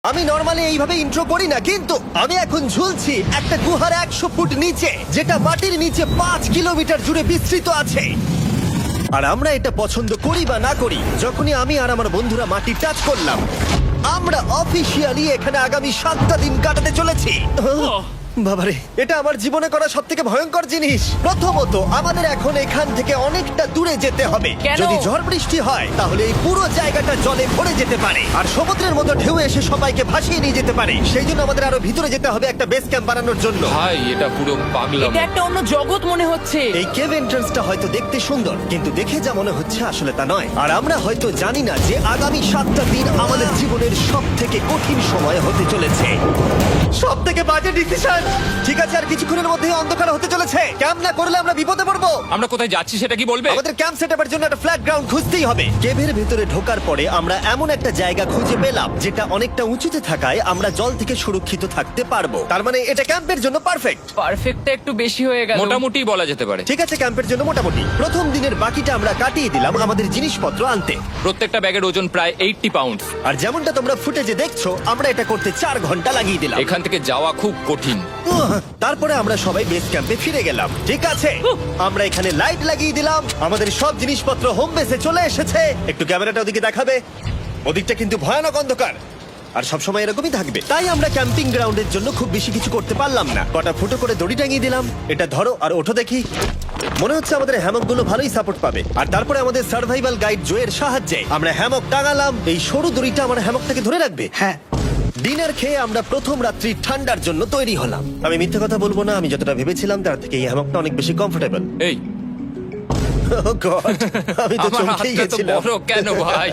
আমি নরমালি এইভাবে ইন্ট্রো করি না, কিন্তু আমি এখন ঝুলছি একটা গুহার 100 ফুট নিচে, যেটা মাটির নিচে 5 কিলোমিটার জুড়ে বিস্তৃত আছে। আর আমরা এটা পছন্দ করি বা না করি, যখনই আমি আর আমার বন্ধুরা মাটি টাচ করলাম, আমরা অফিসিয়ালি এখানে আগামী 7টা দিন কাটাতে চলেছি। বাবারে, এটা আমার জীবনে করা সবথেকে ভয়ঙ্কর জিনিস। প্রথমত, আমাদের এখন এখান থেকে অনেকটা দূরে যেতে হবে। কেন? যদি ঝড় বৃষ্টি হয় তাহলে এই পুরো জায়গাটা জলে ভরে যেতে পারে, আর সমুদ্রের মতো ঢেউ এসে সবাইকে ভাসিয়ে নিয়ে যেতে পারে। সেই জন্য আমাদের আরো ভিতরে যেতে হবে একটা বেস ক্যাম্প বানানোর জন্য। ভাই এটা পুরো পাগলাম। এটা একটা অন্য জগৎ মনে হচ্ছে। এই কেভ এন্ট্রান্সটা হয়তো দেখতে সুন্দর, কিন্তু দেখে যা মনে হচ্ছে আসলে তা নয়। আর আমরা হয়তো জানি না যে আগামী 7টা দিন আমাদের জীবনের সব থেকে কঠিন সময় হতে চলেছে, সব থেকে বাজে ডিসিশন। ঠিক আছে, আর কিছুক্ষণের মধ্যে অন্ধকার হতে চলেছে। ক্যাম্প না করলে আমরা বিপদে পড়বো। আমরা কোথায় যাচ্ছি সেটা কি বলবে? আমাদের ক্যাম্প সেটআপের জন্য একটা ফ্ল্যাট গ্রাউন্ড খুঁজতেই হবে। কেভের ভেতরে ঢোকার পরে আমরা এমন একটা জায়গা খুঁজে পেলাম যেটা অনেকটা উঁচুতে থাকায় আমরা জল থেকে সুরক্ষিত থাকতে পারবো। তার মানে এটা ক্যাম্পের জন্য পারফেক্ট। পারফেক্টটা একটু বেশি হয়ে গেল। মোটামুটি বলা যেতে পারে। ঠিক আছে, ক্যাম্পের জন্য মোটামুটি। প্রথম দিনের বাকিটা আমরা কাটিয়ে দিলাম আমাদের জিনিসপত্র আনতে। প্রত্যেকটা ব্যাগের ওজন প্রায় 80 পাউন্ড। আর যেমনটা তোমরা ফুটেজে দেখছো, আমরা এটা করতে 4 ঘন্টা লাগিয়ে দিলাম। এখান থেকে যাওয়া খুব কঠিন। তারপরে আমরা সবাই বেস ক্যাম্পে ফিরে গেলাম। ঠিক আছে, আমরা এখানে লাইট লাগিয়ে দিলাম। আমাদের সব জিনিসপত্র হোম বেসে চলে এসেছে। একটু ক্যামেরাটা ওদিকে দেখাবে? ওদিকটা কিন্তু ভয়ানক অন্ধকার, আর সবসময় এরকমই থাকবে। তাই আমরা ক্যাম্পিং গ্রাউন্ডের জন্য খুব বেশি কিছু করতে পারলাম না। কটা ফুটো করে দড়ি টাঙিয়ে দিলাম। এটা ধরো আর ওঠো দেখি। মনে হচ্ছে আমাদের হ্যামকগুলো ভালোই সাপোর্ট পাবে। আর তারপরে আমাদের সার্ভাইভাল গাইড জোয়ের সাহায্যে আমরা হ্যামক টাঙালাম। এই সরু দড়িটা আমার হ্যামকটাকে ধরে রাখবে। হ্যাঁ। ডিনার খেয়ে আমরা প্রথম রাত্রি ঠান্ডার জন্য তৈরি হলাম। আমি মিথ্যে কথা বলবো না, আমি যতটা ভেবেছিলাম তার থেকে এই হ্যামকটা অনেক বেশি কমফোর্টেবল। এই আমি তো আমার চমকেই হাতটা তো গেছিলাম। বড় কেন ভাই?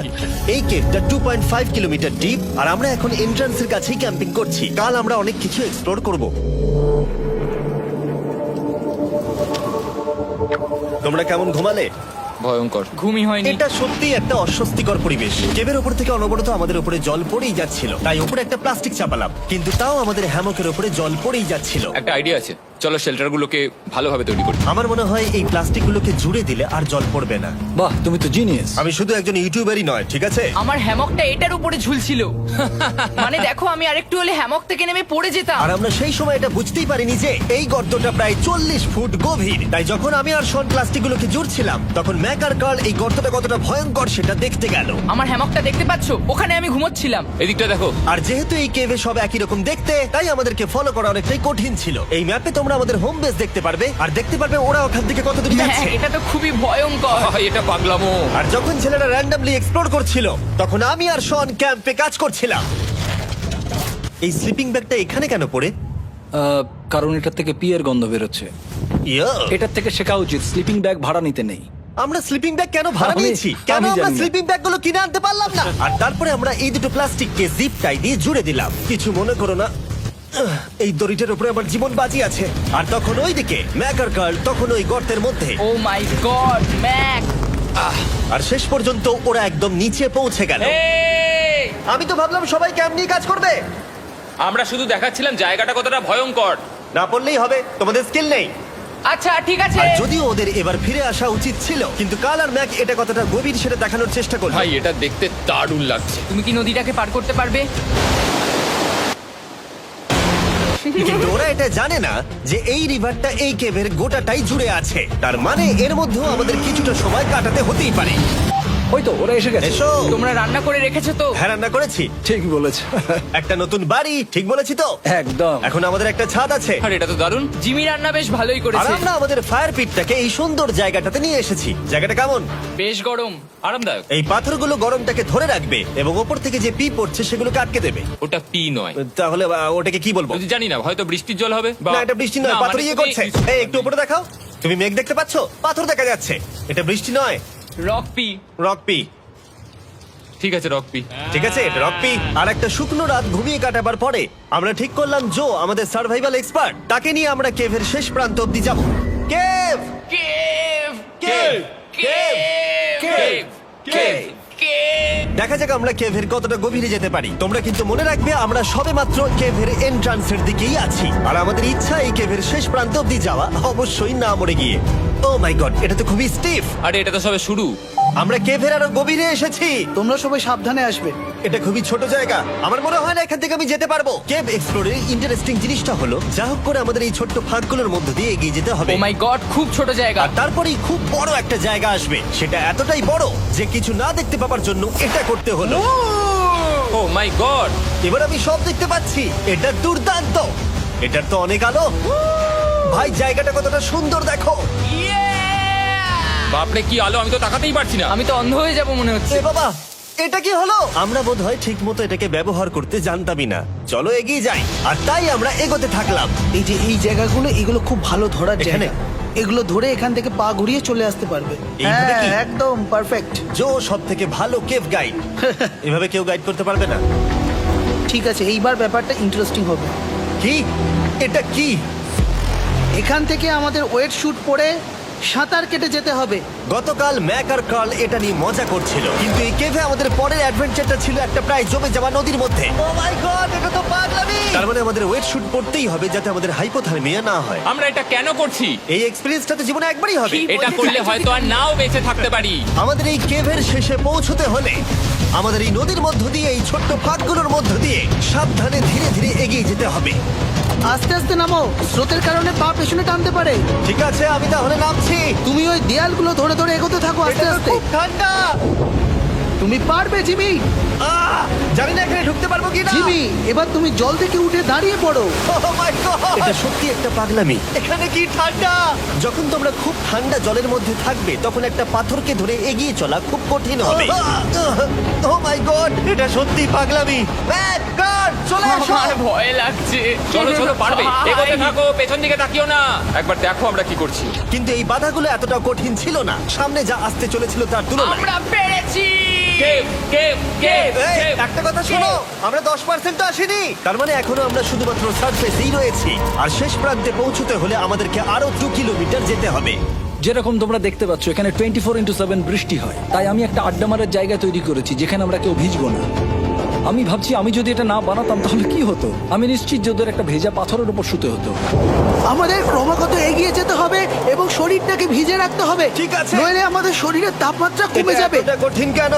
এই কেভটা 2.5 কিলোমিটার ডিপ, আর আমরা এখন এন্ট্রান্সের কাছেই ক্যাম্পিং করছি। কাল আমরা অনেক কিছু এক্সপ্লোর করব। তোমরা কেমন ঘুমালে? ভয়ঙ্কর। ঘুমই হয়নি। এটা সত্যি একটা অস্বস্তিকর পরিবেশ। কেবের উপর থেকে অনবরত আমাদের উপরে জল পড়েই যাচ্ছিল, তাই উপরে একটা প্লাস্টিক চাপালাম, কিন্তু তাও আমাদের হ্যামকের উপরে জল পড়েই যাচ্ছিল। একটা আইডিয়া আছে, চলো শেল্টারগুলোকে ভালোভাবে তৈরি করি। আমার মনে হয় এই প্লাস্টিকগুলোকে জুড়ে দিলে আর জল পড়বে না। বাহ, তুমি তো জিনিয়াস। আমি শুধু একজন ইউটিউবারই নয়, ঠিক আছে? আমার হ্যামকটা এটার উপরে ঝুলছিল। মানে দেখো, আমি আরেকটু হলে হ্যামক থেকে নেমে পড়ে যেতাম। আর আমরা সেই সময় এটা বুঝতেই পারিনি যে এই গর্তটা প্রায় 40 ফুট গভীর। তাই যখন আমি আর শন প্লাস্টিকগুলোকে জুড়ছিলাম, তখন ম্যাক আর কার্ল এই গর্তটা কতটা ভয়ঙ্কর সেটা দেখতে গেল। আমার হ্যামকটা দেখতে পাচ্ছো? ওখানে আমি ঘুমোচ্ছিলাম। এদিকটা দেখো। আর যেহেতু এই কেভে সব একই রকম দেখতে, তাই আমাদেরকে ফলো করা অনেকটাই কঠিন ছিল। এই ম্যাপে তোমরা আমাদের হোম বেস দেখতে পারবে, আর দেখতে পারবে ওরা ওখান থেকে কত দূর হ্যাঁ, যাচ্ছে। এটা তো খুবই ভয়ঙ্কর। ভাই এটা পাগলামো। আর যখন ছেলেরা র্যান্ডমলি এক্সপ্লোর করছিল, তখন আমি আর শন ক্যাম্পে কাজ করছিলাম। এই স্লিপিং ব্যাগটা এখানে কেন পড়ে? কারণ এটার থেকে পিয়ের গন্ধ বেরোচ্ছে। ইয়া, এটার থেকে শেখা উচিত স্লিপিং ব্যাগ ভাড়া নিতে নেই। আমরা স্লিপিং ব্যাগ কেন ভাড়া আমি- নিয়েছি? কেন আমি আমরা জানি না। স্লিপিং ব্যাগ গুলো কিনে আনতে পারলাম না? আর তারপরে আমরা এই দুটো প্লাস্টিককে জিপ টাই দিয়ে জুড়ে দিলাম। কিছু মনে করো না, এই দড়িটার উপরে আমার জীবন বাজি আছে। আর তখন ওইদিকে ম্যাক আর কার্ল তখন ওই গর্তের মধ্যে। ও মাই গড, ম্যাক! আর শেষ পর্যন্ত ওরা একদম নিচে পৌঁছে গেল। এই! আমি তো ভাবলাম সবাই ক্যাম্প নিয়ে কাজ করবে। আমরা শুধু দেখাচ্ছিলাম জায়গাটা কতটা ভয়ঙ্কর। না পড়লেই হবে, তোমাদের স্কিল নেই। আচ্ছা ঠিক আছে। আর যদিও ওদের এবার ফিরে আসা উচিত ছিল, কিন্তু কাল আর ম্যাক এটা কতটা গভীর সেটা দেখানোর চেষ্টা করলো। ভাই এটা দেখতে দারুণ লাগছে। তুমি কি নদীটাকে পার করতে পারবে? কিন্তু ওরা এটা জানে না যে এই রিভারটা এই কেভের গোটাটাই জুড়ে আছে। তার মানে এর মধ্যেও আমাদের কিছুটা সময় কাটাতে হতেই পারে। ওই তো ওরা এসে গেছে। এসো। তোমরা রান্না করে রেখেছো তো? হ্যাঁ, রান্না করেছি। ঠিক বলেছ। একটা নতুন বাড়ি, ঠিক বলেছি তো? একদম। এখন আমাদের একটা ছাদ আছে। আর এটা তো দারুণ। জিমি রান্না বেশ ভালোই আর করেছে। আমরা আমাদের ফায়ার পিটটাকে এই সুন্দর জায়গাটাতে নিয়ে এসেছি। জায়গাটা কেমন? বেশ গরম। আরামদায়ক। এই পাথরগুলো গরমটাকে ধরে রাখবে এবং ওপর থেকে যে পি পড়ছে সেগুলোকে আটকে দেবে। ওটা পি নয়। তাহলে ওটাকে কি বলবো? যদি জানি না, হয়তো বৃষ্টির জল হবে। না, এটা বৃষ্টি নয়, পাথর মানে ইয়ে তুমি- করছে। এই একটু উপরে দেখাও। তুমি মেঘ দেখতে পাচ্ছো? পাথর দেখা যাচ্ছে। এটা বৃষ্টি নয়, রক পি। Rock P. ঠিক আছে, রক পি। ঠিক আছে, এটা রক পি। আর একটা শুকনো রাত ঘুমিয়ে কাটাবার পরে আমরা ঠিক করলাম জো আমাদের সার্ভাইভাল এক্সপার্ট, তাকে নিয়ে আমরা কেভের শেষ প্রান্ত অব্দি যাব। Cave, cave! Cave, cave, cave! Cave. দেখা যাক আমরা কেভের কতটা গভীরে যেতে পারি। তোমরা কিন্তু মনে রাখবে আমরা সবেমাত্র কেভের এন্ট্রান্সের দিকেই আছি, আর আমাদের ইচ্ছা এই কেভের শেষ প্রান্ত অব্দি যাওয়া, অবশ্যই না মরে গিয়ে। ও মাই গড, এটা তো খুবই স্টিফ। আরে এটা তো সবে শুরু। আমরা কেভের আরো গভীরে এসেছি। তোমরা সবাই সাবধানে আসবে। এটা খুবই ছোট জায়গা, আমার মনে হয় না এখান থেকে আমি যেতে পারবো। কেভ এক্সপ্লোরের ইন্টারেস্টিং জিনিসটা হলো যা হোক করে আমাদের এই ছোট্ট ফাঁকগুলোর মধ্য দিয়ে এগিয়ে যেতে হবে। ও মাই গড, খুব ছোট জায়গা। আর তারপরেই খুব বড় একটা জায়গা আসবে, সেটা এতটাই বড় যে কিছু না দেখতে পাওয়ার জন্য এটা করতে হলো। ও মাই গড! এবার আমি সব দেখতে পাচ্ছি, এটা দুর্দান্ত। এটার তো অনেক আলো। ভাই জায়গাটা কতটা সুন্দর দেখো। বাপরে কি আলো, আমি তো তাকাতেই পারছি না। আমি তো অন্ধ হয়ে যাব মনে হচ্ছে। এ বাবা, এটা কি হলো? আমরা বোধহয় ঠিক মতো এটাকে ব্যবহার করতে জানতামই না। চলো এগিয়ে যাই। আর তাই আমরা এগোতে থাকলাম। এই যে এই জায়গাগুলো, এগুলো খুব ভালো ধরার এখানে? জায়গা। এগুলো ধরে এখান থেকে পা ঘুরিয়ে চলে আসতে পারবে। এইভাবে কি? একদম পারফেক্ট। জো সব থেকে ভালো কেভ গাইড। এভাবে কেউ গাইড করতে পারবে না। ঠিক আছে, এইবার ব্যাপারটা ইন্টারেস্টিং হবে। কি? এটা কি? এখান থেকে আমাদের ওয়েট শুট পরে সাঁতার কেটে যেতে হবে। গতকাল ম্যাক আর কার্ল এটা নিয়ে মজা করছিল, কিন্তু এই কেভে আমাদের পরের অ্যাডভেঞ্চারটা ছিল একটা প্রায় জমে যাওয়া নদীর মধ্যে। ও মাই গড, এটা তো পাগলামি! তার মানে আমাদের ওয়েট শুট পড়তেই হবে যাতে আমাদের হাইপোথার্মিয়া না হয়। আমরা এটা কেন করছি? এই এক্সপেরিয়েন্সটা তো জীবনে একবারই হবে। এটা করলে হয়তো আর নাও বেঁচে থাকতে পারি। আমাদের এই কেভের শেষে পৌঁছতে হলে আমাদের এই নদীর মধ্য দিয়ে, এই ছোট্ট ফাঁকগুলোর মধ্য দিয়ে সাবধানে ধীরে ধীরে এগিয়ে যেতে হবে। আস্তে আস্তে নামো, স্রোতের কারণে পা পেছনে টানতে পারে। ঠিক আছে, আমি তাহলে নামছি। তুমি ওই দেয়ালগুলো ধরে ধরে এগোতে থাকো আস্তে এটা তো আস্তে। খুব ঠান্ডা। তুমি পারবে জিমি। জানি না এখানে ঢুকতে পারবো কি না। জিমি, এবার তুমি জল থেকে উঠে দাঁড়িয়ে পড়ো। এটা সত্যি একটা পাগলামি। এখানে কি ঠান্ডা! যখন তোমরা খুব ঠান্ডা জলের মধ্যে থাকবে তখন একটা পাথরকে ধরে এগিয়ে চলা খুব কঠিন হবে। ও মাই গড, এটা সত্যি পাগলামি। ব্যাক গার্ড, চলে এসো। আমার ভয় লাগছে। চলো চলো, পারবে। ভাই। এগোতে থাকো, পেছন দিকে তাকিও না। একবার দেখো আমরা কি করছি। কিন্তু এই বাধাগুলো এতটা কঠিন ছিল না সামনে যা আসতে চলেছিল তার তুলনায়। আমরা পেরেছি। কেভ কেভ কেভ এই, কেভ। একটা কথা শোনো, আমরা 10% আসিনি। তার মানে এখনো আমরা শুধুমাত্র সার্ফেসেই রয়েছি, আর শেষ প্রান্তে পৌঁছতে হলে আমাদেরকে আরো 2 কিলোমিটার যেতে হবে। যেরকম তোমরা দেখতে পাচ্ছ এখানে 24/7 বৃষ্টি হয়, তাই আমি একটা আড্ডা মারার জায়গা তৈরি করেছি যেখানে আমরা কেউ ভিজবো না। আমি ভাবছি আমি যদি এটা না বানাতাম তাহলে কি হতো। আমি নিশ্চিত যে ওদের একটা ভেজা পাথরের উপর শুতে হতো। আমাদের ক্রমাগত এগিয়ে যেতে হবে এবং শরীরটাকে ভিজে রাখতে হবে। ঠিক আছে। নইলে আমাদের শরীরের তাপমাত্রা কমে এটা যাবে। এতটা কঠিন কেন?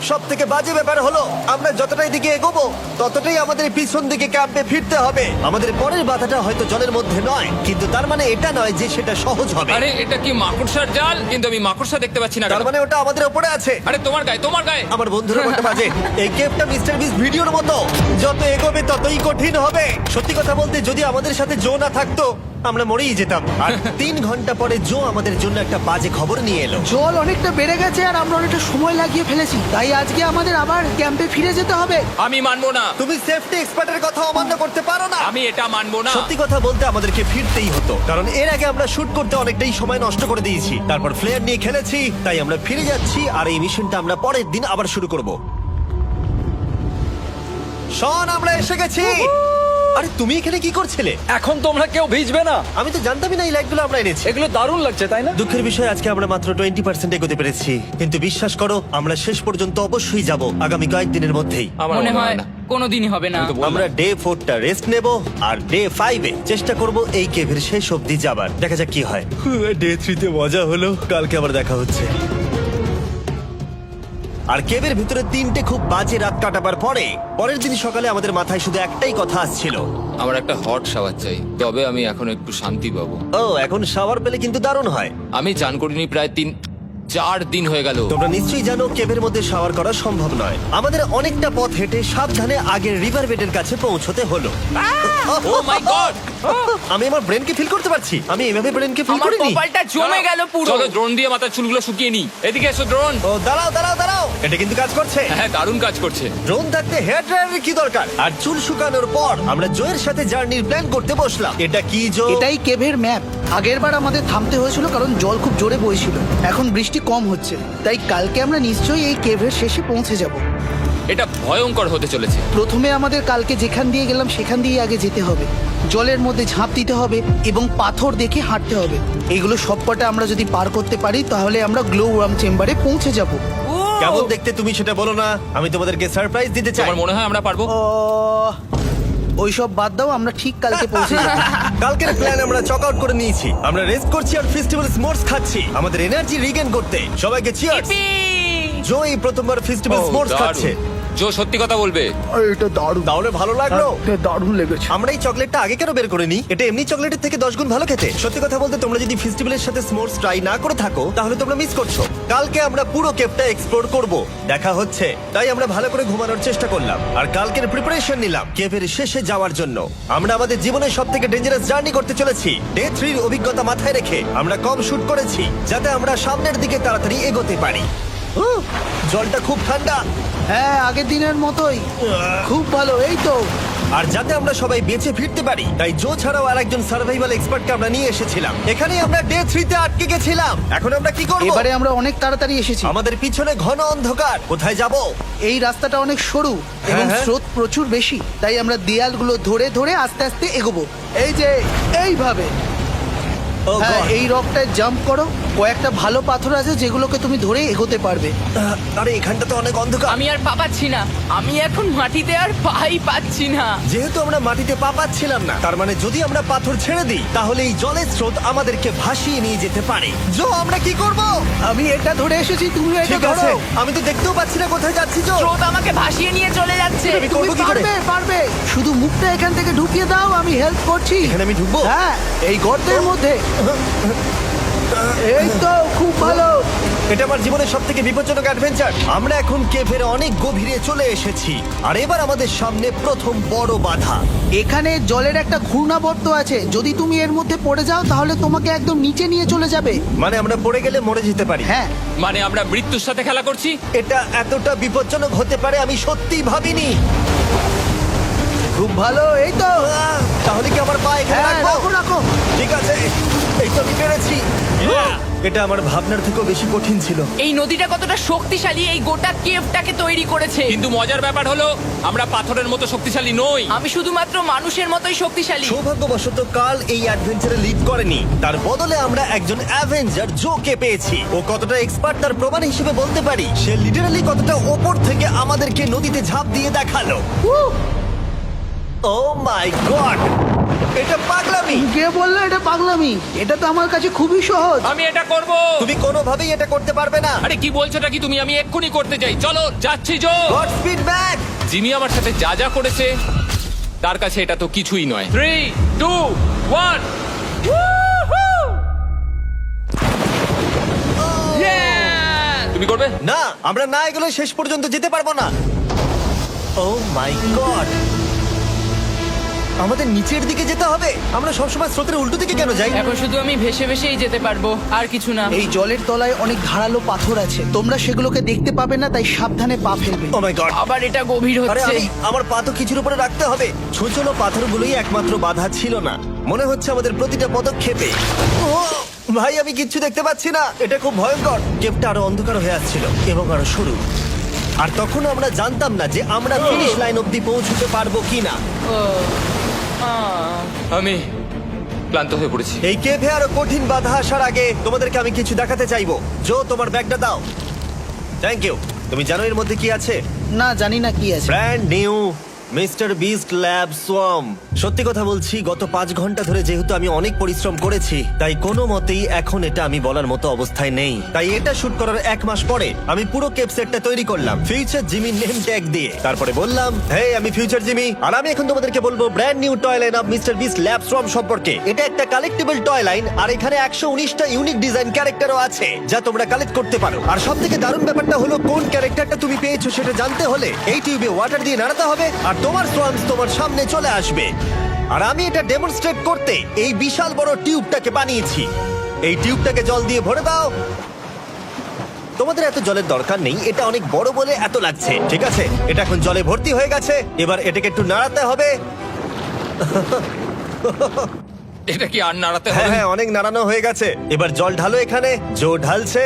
সব থেকে বাজে ব্যাপার হলো আমরা যতটাই দিকে এগোবো ততটাই আমাদের পিছন দিকে ক্যাম্পে ফিরতে হবে। আমাদের পরের বাধাটা হয়তো জলের মধ্যে নয়, কিন্তু তার মানে এটা নয় যে সেটা সহজ হবে। আরে এটা কি মাকড়সার জাল? কিন্তু আমি মাকড়সা দেখতে পাচ্ছি না। তার মানে ওটা আমাদের উপরে আছে। আরে তোমার গায়ে, তোমার গায়ে। আমার বন্ধুরা বলতে বাজে, এই কেভটা মিস্টার বিস ভিডিওর মতো, যত এগোবে ততই কঠিন হবে। সত্যি কথা বলতে যদি আমাদের সাথে জো না থাকতো আমরা মরেই যেতাম। আর 3 ঘন্টা পরে জো আমাদের জন্য একটা বাজে খবর নিয়ে এলো। জল অনেকটা বেড়ে গেছে আর আমরা অনেকটা সময় লাগিয়ে ফেলেছি, তাই আজকে আমাদের আবার ক্যাম্পে ফিরে যেতে হবে। আমি মানবো না। তুমি সেফটি এক্সপার্টের কথা অমান্য করতে পারো না। আমি এটা মানবো না। সত্যি কথা বলতে আমাদেরকে ফিরতেই হতো, কারণ এর আগে আমরা শুট করতে অনেকটাই সময় নষ্ট করে দিয়েছি, তারপর ফ্লেয়ার নিয়ে খেলেছি, তাই আমরা ফিরে যাচ্ছি। আর এই মিশনটা আমরা পরের দিন আবার শুরু করব। শন, আমরা এসে গেছি। আরে তুমি এখানে কি করছিলে? এখন তোমরা কেউ ভিজবে না। আমি তো জানতামই না এই লাইটগুলো আমরা এনেছি। এগুলো দারুণ লাগছে তাই না? দুঃখের বিষয় আজকে আমরা মাত্র 20% এগোতে পেরেছি, কিন্তু বিশ্বাস করো আমরা শেষ পর্যন্ত অবশ্যই যাব আগামী কয়েকদিনের মধ্যেই। আমার মনে হয় কোনোদিনই হবে না। আমি তো বললাম। আমরা ডে 4টা রেস্ট নেব আর ডে 5-এ চেষ্টা করব এই কেভের শেষ অবধি যাবার। দেখা যাক কি হয়। ডে 3-তে মজা হলো, কালকে আবার দেখা হচ্ছে। আর কেভের ভিতরে 3টে খুব বাজে রাত কাটাবার পরের দিন সকালে আমাদের মাথায় শুধু একটাই কথা আসছিল, আমার একটা হট শাওয়ার চাই, তবে আমি এখন একটু শান্তি পাবো। ও এখন শাওয়ার পেলে কিন্তু দারুণ হয়। আমি চান করিনি প্রায় 3-4 দিন হয়ে গেল। তোমরা নিশ্চয়ই জানো কেভের মধ্যে শাওয়ার করা সম্ভব নয়। আমাদের অনেকটা পথ হেঁটে সাবধানে আগের রিভার বেডের কাছে পৌঁছতে হলো। ও মাই গড! আমি আমার ব্রেনকে ফিল করতে পারছি। আমি এভাবে ব্রেনকে ফিল আমার করিনি। কপালটা জমে গেল পুরো। চলো ড্রোন দিয়ে মাথার চুলগুলো শুকিয়ে নি। এদিকে এসো ড্রোন। ও দাঁড়াও দাঁড়াও দাঁড়াও, এটা কিন্তু কাজ করছে। হ্যাঁ, দারুণ কাজ করছে। ড্রোন থাকতে হেয়ার ড্রায়ারের কি দরকার? আর চুল শুকানোর পর আমরা জয়ের সাথে জার্নির প্ল্যান করতে বসলাম। এটা কি জো? এটাই কেভের ম্যাপ। আগেরবার আমাদের থামতে হয়েছিল কারণ জল খুব জোরে বইছিল। এখন বৃষ্টি কম হচ্ছে, তাই কালকে আমরা নিশ্চয়ই এই কেভের শেষে পৌঁছে যাব। এটা ভয়ঙ্কর হতে চলেছে। প্রথমে আমাদের কালকে যেখান দিয়ে গেলাম সেখান দিয়ে আগে যেতে হবে। জলের মধ্যে ঝাঁপ দিতে হবে এবং পাথর দেখে হাঁটতে হবে। এগুলো সবকটা আমরা যদি পার করতে পারি তাহলে আমরা গ্লো ওয়ার্ম চেম্বারে পৌঁছে যাব। কেমন দেখতে তুমি সেটা বলো না, আমি তোমাদেরকে সারপ্রাইজ দিতে চাই। তোমার মনে হয় আমরা পারবো? ওইসব বাদ দাও, আমরা ঠিক কালকে পৌঁছে যাবো। কালকের প্ল্যান আমরা চক আউট করে নিয়েছি। আমরা রেস্ট করছি আর ফেস্টিভ্যাল স্মোর্টস খাচ্ছি আমাদের এনার্জি রিগেন করতে। সবাইকে চিয়ার্স। Yippee! জো এই প্রথমবার ফেস্টিভ্যাল স্মোর্টস খাচ্ছে। জো সত্যি কথা বলবে। এটা দারুণ, তাহলে ভালো লাগলো? দারুণ লেগেছে। আমরা এই চকলেটটা আগে কেন বের করিনি? এটা এমনি চকলেটের থেকে 10 গুণ ভালো খেতে। সত্যি কথা বলতে তোমরা যদি ফেস্টিভ্যালের সাথে স্মোর্টস ট্রাই না করে থাকো তাহলে তোমরা মিস করছো। কালকে আমরা পুরো কেপটা এক্সপ্লোর করব, দেখা হচ্ছে। তাই আমরা ভালো করে ঘুমানোর চেষ্টা করলাম আর কালকের প্রিপারেশন নিলাম কেভের শেষে যাওয়ার জন্য। আমরা আমাদের জীবনের সবথেকে ডেঞ্জারাস জার্নি করতে চলেছি। ডে 3 এর অভিজ্ঞতা মাথায় রেখে আমরা কম শুট করেছি যাতে আমরা সামনের দিকে তাড়াতাড়ি এগোতে পারি। উহ, জলটা খুব ঠান্ডা। হ্যাঁ, আগের দিনের মতোই খুব ভালো। এই তো আর যাতে আমরা সবাই বেঁচে ফিরতে পারি তাই জো ছাড়াও আরেকজন সার্ভাইভাল এক্সপার্টকে আমরা নিয়ে এসেছিলাম। এখানেই আমরা ডে 3 তে আটকে গেছিলাম। এখন আমরা কি করব? এবারে আমরা অনেক তাড়াতাড়ি এসেছি। আমাদের পিছনে ঘন অন্ধকার। কোথায় যাব? এই রাস্তাটা অনেক সরু এবং হ্যাঁ। স্রোত প্রচুর বেশি, তাই আমরা দেয়ালগুলো ধরে ধরে আস্তে আস্তে এগোবো। এই যে এইভাবে। Oh হ্যাঁ, God! এই রকটায় জাম্প করো। কয়েকটা ভালো পাথর আছে যেগুলোকে তুমি ধরে এগোতে পারবে। আরে এখানটা তো অনেক অন্ধকার। আমি আর পা পাচ্ছি না, আমি এখন মাটিতে আর পাই পাচ্ছি না। যেহেতু আমরা মাটিতে পা পাচ্ছিলাম না তার মানে যদি আমরা পাথর ছেড়ে দিই তাহলে এই জলের স্রোত আমাদেরকে ভাসিয়ে নিয়ে যেতে পারে। জো আমরা কি করব? আমি এটা ধরে এসেছি, তুমি এটা ঠিক আছে, ধরো। আমি তো দেখতেও পাচ্ছি না কোথায় যাচ্ছি। জো স্রোত আমাকে ভাসিয়ে নিয়ে চলে যাচ্ছে। আমি তুমি করবো কি করে? পারবে, পারবে। শুধু মুখটা এখান থেকে ঢুকিয়ে দাও, আমি হেল্প করছি। এখানে আমি ঢুকবো? হ্যাঁ, এই গর্তের মধ্যে। এই তো খুব ভালো। এটা আমার জীবনের সবথেকে বিপজ্জনক অ্যাডভেঞ্চার। আমরা এখন কেভের অনেক গভীরে চলে এসেছি আর এবার আমাদের সামনে প্রথম বড় বাধা। এখানে জলের একটা ঘূর্ণাবর্ত আছে, যদি তুমি এর মধ্যে পড়ে যাও তাহলে তোমাকে একদম নিচে নিয়ে চলে যাবে। মানে আমরা পড়ে গেলে মরে যেতে পারি। হ্যাঁ, মানে আমরা মৃত্যুর সাথে খেলা করছি। এটা এতটা বিপজ্জনক হতে পারে আমি সত্যিই ভাবিনি। খুব ভালো। এই তো। তাহলে কি আমার পা এখানে হ্যাঁ, রাখবো? রাখো রাখো। ঠিক আছে, এই তো আমি পেরেছি। এটা আমার ভাবনার থেকেও বেশি কঠিন ছিল। এই নদীটা কতটা শক্তিশালী এই গোটা কেভটাকে তৈরি করেছে। কিন্তু মজার ব্যাপার হলো আমরা পাথরের মতো শক্তিশালী নই। আমি শুধুমাত্র মানুষের মতোই শক্তিশালী। সৌভাগ্যবশত কাল এই অ্যাডভেঞ্চারে লিড করেনি, তার বদলে আমরা একজন অ্যাভেঞ্জার জোকে পেয়েছি। ও কতটা এক্সপার্ট তার প্রমাণ হিসেবে বলতে পারি। সে লিটারালি কতটা ওপর থেকে আমাদেরকে নদীতে ঝাঁপ দিয়ে দেখালো। ও মাই গড, এটা পাগলামি। কে বললো এটা পাগলামি? এটা তো আমার কাছে খুবই সহজ। আমি এটা করব। তুমি কোনোভাবেই এটা করতে পারবে না। আরে কি বলছোটা কি তুমি? আমি এক্ষুনি করতে চাই। চলো যাচ্ছি Joe. God speed back. Jimmy আমার সাথে যা যা করেছে তার কাছে এটা তো কিছুই নয়। 3, 2, 1। তুমি করবে? না, আমরা না এগুলো শেষ পর্যন্ত যেতে পারবো না। ও মাই গড, আমাদের নিচের দিকে যেতে হবে। আমরা সবসময় স্রোতের উল্টো দিকে কেন যাই? এখন শুধু আমি ভেসে ভেসেই যেতে পারবো, আর কিছু না। এই জলের তলায় অনেক ধারালো পাথর আছে, তোমরা সেগুলোকে দেখতে পাবে না, তাই সাবধানে পা ফেলবে। ও মাই গড, আবার এটা গভীর আরে হচ্ছে। আমার পা তো কিছুর উপরে রাখতে হবে। ছোট পাথরগুলোই একমাত্র বাধা ছিল না, মনে হচ্ছে আমাদের প্রতিটা পদক্ষেপে। ও ভাই, আমি কিচ্ছু দেখতে পাচ্ছি না। এটা খুব ভয়ঙ্কর। কেপটা আরো অন্ধকার হয়ে আসছিল এবং আরো সরু। আর তখন আমরা জানতাম না যে আমরা ফিনিশ লাইন অব্দি পৌঁছতে পারবো কিনা। আমি ক্লান্ত হয়ে পড়েছি। এই কেভে আরো কঠিন বাধা আসার আগে তোমাদেরকে আমি কিছু দেখাতে চাইবো। জো, তোমার ব্যাগটা দাও। Thank you. তুমি জানো এর মধ্যে কি আছে? না, জানি না কি আছে। Brand new mister beast lab swamp. সত্যি কথা বলছি, গত 5 ঘন্টা ধরে যেহেতু আমি অনেক পরিশ্রম করেছি তাই কোনো মতেই এখন এটা আমি বলার মতো অবস্থায় নেই। তাই এটা শুট করার 1 মাস পরে আমি পুরো কেপ সেটটা তৈরি করলাম ফিউচার জিমি নেম ট্যাগ দিয়ে। তারপরে বললাম, হেই, আমি ফিউচার জিমি আর আমি এখন তোমাদেরকে বলবো brand new toy line of mister beast lab swamp সম্পর্কে। এটা একটা কালেক্টেবল টয় লাইন আর এখানে 119টা ইউনিক ডিজাইন ক্যারেক্টারও আছে যা তোমরা কালেক্ট করতে পারো। আর সবথেকে দারুণ ব্যাপারটা হলো কোন ক্যারেক্টারটা তুমি পেয়েছো সেটা জানতে হলে এই টিউবে ওয়াটার দিয়ে নাড়াতে হবে আর তোমার সোয়ামস তোমার সামনে চলে আসবে। আর আমি এটা ডেমনস্ট্রেট করতে এই বিশাল বড় টিউবটাকে বানিয়েছি। এই টিউবটাকে জল দিয়ে ভরে দাও। তোমাদের এত জলের দরকার নেই, এটা অনেক বড় বলে এত লাগছে। ঠিক আছে, এটা এখন জলে ভর্তি হয়ে গেছে। এবার এটাকে একটু নাড়াতে হবে। এটা কি আর নাড়াতে হ্যাঁ হবে? হ্যাঁ, অনেক নাড়ানো হয়ে গেছে। এবার জল ঢালো এখানে। জো ঢালছে।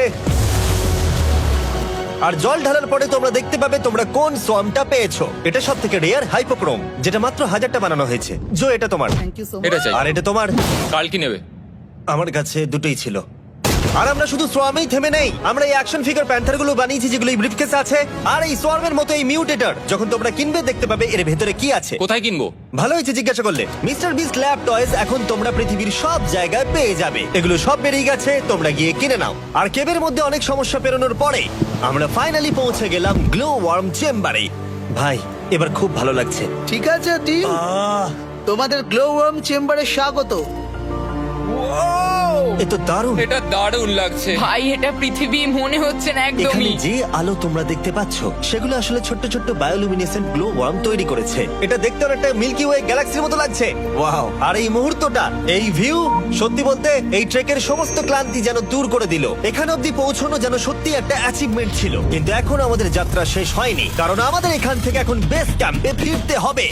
আর জল ঢালার পরে তোমরা দেখতে পাবে তোমরা কোন সোয়ামটা পেয়েছো। এটা সব থেকে রেয়ার হাইপোক্রোম, যেটা মাত্র 1000টা বানানো হয়েছে। জো, এটা তোমার। থ্যাংক ইউ সো এটা মাচ। চাই। আর এটা তোমার। কাল কি নেবে? আমার কাছে দুটোই ছিল। আর আমরা শুধু সোয়ামেই থেমে নেই, আমরা এই অ্যাকশন ফিগার প্যান্থার গুলো বানিয়েছি যেগুলো এই ব্রিফকেসে আছে। আর এই সোয়ার্মের মতো এই মিউটেটর যখন তোমরা কিনবে দেখতে পাবে এর ভেতরে কি আছে। কোথায় কিনবো? ভালো হয়েছে জিজ্ঞাসা করলে। মিস্টার বিস্ট ল্যাব টয়েস এখন তোমরা পৃথিবীর সব জায়গায় পেয়ে যাবে। এগুলো সব বেরিয়ে গেছে, তোমরা গিয়ে কিনে নাও। আর কেবের মধ্যে অনেক সমস্যা পেরোনোর পরে আমরা ফাইনালি পৌঁছে গেলাম গ্লো ওয়ার্ম চেম্বারে। ভাই এবার খুব ভালো লাগছে। ঠিক আছে টিম, তোমাদের গ্লো ওয়ার্ম চেম্বারে স্বাগত। এ তো দারুণ। এটা দারুণ লাগছে। ভাই এটা পৃথিবী মনে হচ্ছে না এখানে একদমই। যে আলো তোমরা দেখতে পাচ্ছ সেগুলো আসলে ছোট্ট ছোট্ট বায়োলুমিনেসেন্ট গ্লো ওয়ার্ম তৈরি করেছে। এটা দেখতে অনেকটা মিল্কি ওয়ে গ্যালাক্সির মতো লাগছে। ওয়াও! আর এই মুহূর্তটা, এই ভিউ, সত্যি বলতে এই ট্রেকের সমস্ত ক্লান্তি যেন দূর করে দিল। এখানে অবধি পৌঁছানো যেন সত্যি একটা অ্যাচিভমেন্ট ছিল। কিন্তু এখন আমাদের যাত্রা শেষ হয়নি, কারণ আমাদের এখান থেকে এখন বেস ক্যাম্পে ফিরতে হবে।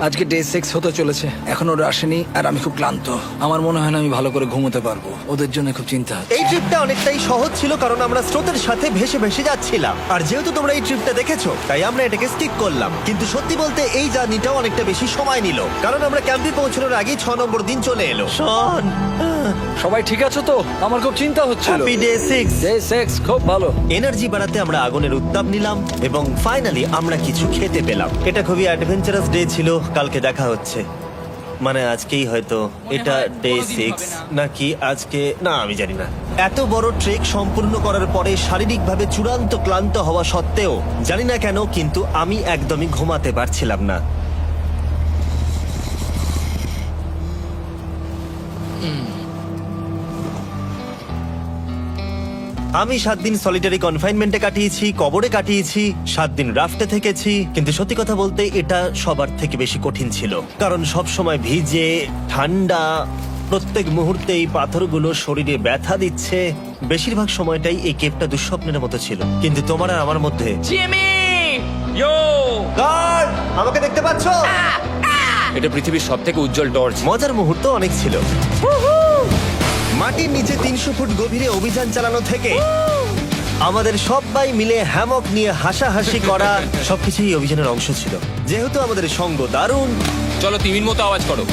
আজকে ডে 6 হতে চলেছে, এখনো ওরা আসেনি আর আমি খুব ক্লান্ত। আমার মনে হয় না আমি ভালো করে ঘুমোতে পারবো, ওদের জন্য খুব চিন্তা হচ্ছে। এই ট্রিপটা অনেকটাই সহজ ছিল কারণ আমরা স্রোতের সাথে ভেসে ভেসে যাচ্ছিলাম। আর যেহেতু তোমরা এই ট্রিপটা দেখেছো তাই আমরা এটাকে স্কিপ করলাম। কিন্তু সত্যি বলতে এই জার্নিটাও অনেকটা বেশি সময় নিল, কারণ আমরা ক্যাম্পে পৌঁছানোর আগেই 6 নম্বর দিন চলে এলো। শন, সবাই ঠিক আছে তো? আমার খুব চিন্তা হচ্ছিল। Happy day 6। ডে 6 খুব ভালো। এনার্জি বাড়াতে আমরা আগুনের উত্তাপ নিলাম এবং ফাইনালি আমরা কিছু খেতে পেলাম। এটা খুবই অ্যাডভেঞ্চারাস ডে ছিল। কালকে দেখা হচ্ছে, মানে আজকেই হয়তো। এটা ডে কোনোদিন 6 হবে না। নাকি আজকে, না আমি জানি না। এত বড় ট্রেক সম্পূর্ণ করার পরে শারীরিকভাবে চূড়ান্ত ক্লান্ত হওয়া সত্ত্বেও জানি না কেন কিন্তু আমি একদমই ঘুমাতে পারছিলাম না। আমি 7 দিন সলিটারি কনফাইনমেন্টে কাটিয়েছি, কবরে কাটিয়েছি, 7 দিন রাফটে থেকেছি। কিন্তু সত্যি কথা বলতে এটা সবার থেকে বেশি কঠিন ছিল, কারণ সব সময় ভিজে, ঠান্ডা, প্রত্যেক মুহূর্তে এই পাথরগুলো শরীরে ব্যথা দিচ্ছে। বেশিরভাগ সময়টাই এই কেপটা দুঃস্বপ্নের মতো ছিল। কিন্তু তোমার আর আমার মধ্যে জিমি! ইয়ো! গার্ড, আমাকে দেখতে পাচ্ছো? এটা পৃথিবীর সবথেকে উজ্জ্বল টর্চ। মজার মুহূর্ত অনেক ছিল। মাটির নিচে 300 ফুট গভীরে অভিযান চালানো থেকে আমাদের সবাই মিলে হ্যামক নিয়ে হাসাহাসি করা সবকিছুই অভিযানের অংশ ছিল। যেহেতু আমাদের সঙ্গ দারুণ, চলো তিমির মতো আওয়াজ করো।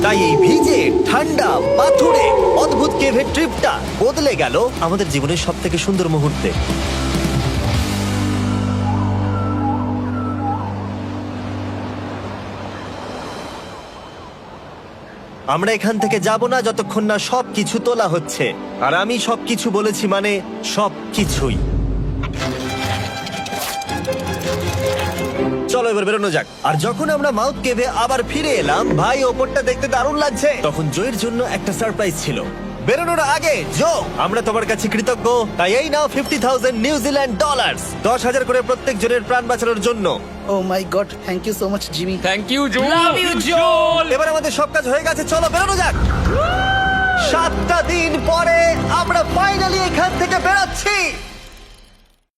তাই এই ভিজে, ঠান্ডা, পাথুরে অদ্ভুত কেভের ট্রিপটা বদলে গেল আমাদের জীবনের সব থেকে সুন্দর মুহূর্তে। আমরা এখান থেকে যাব না যতক্ষণ না সবকিছু তোলা হচ্ছে। আর আমি সবকিছু বলেছি মানে সবকিছুই। চলো এবার বেরোনো যাক। আর যখন আমরা মাউথ কেভে আবার ফিরে এলাম, ভাই ওপরটা দেখতে দারুণ লাগছে। তখন জয়ের জন্য একটা সারপ্রাইজ ছিল। বেরোনোর আগে জো, আমরা তোমার কাছে কৃতজ্ঞ। তাই এই নাও $50,000 নিউজিল্যান্ড ডলার, 10,000 করে প্রত্যেক জনের প্রাণ বাঁচানোর জন্য। Oh my God, thank you so much Jimmy. Thank you Joe. Love you, Joel! এবার আমাদের সব কাজ হয়ে গেছে, চলো বেরোনো যাক। 7টা দিন পরে আমরা ফাইনালি এখান থেকে বেরোচ্ছি।